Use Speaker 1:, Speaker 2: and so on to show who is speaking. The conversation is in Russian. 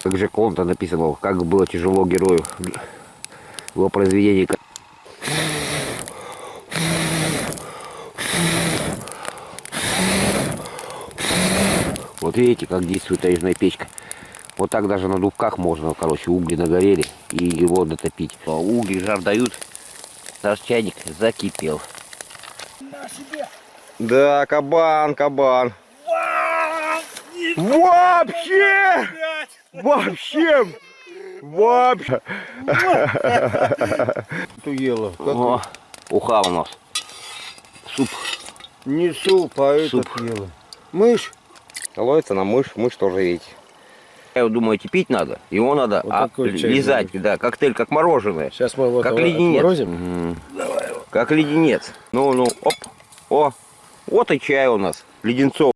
Speaker 1: Как же Конта написано, как было тяжело герою в его произведении. Вот видите, как действует таежная печка. Вот так даже на дубках можно, короче, угли нагорели и его дотопить. Угли жар дают, наш чайник закипел. Да, кабан, кабан. Вообще! Вообще!
Speaker 2: Что ела?
Speaker 1: О, уха у нас. Суп.
Speaker 2: Не суп, а этот ела. Мышь?
Speaker 1: Ловится на мышь, мышь тоже видите. Я думаю, пить надо, его надо
Speaker 2: Вот
Speaker 1: лизать, да, коктейль как мороженое.
Speaker 2: Сейчас мы его
Speaker 1: как леденец.
Speaker 2: отморозим.
Speaker 1: Как леденец. Ну, оп, о, вот и чай у нас, леденцов.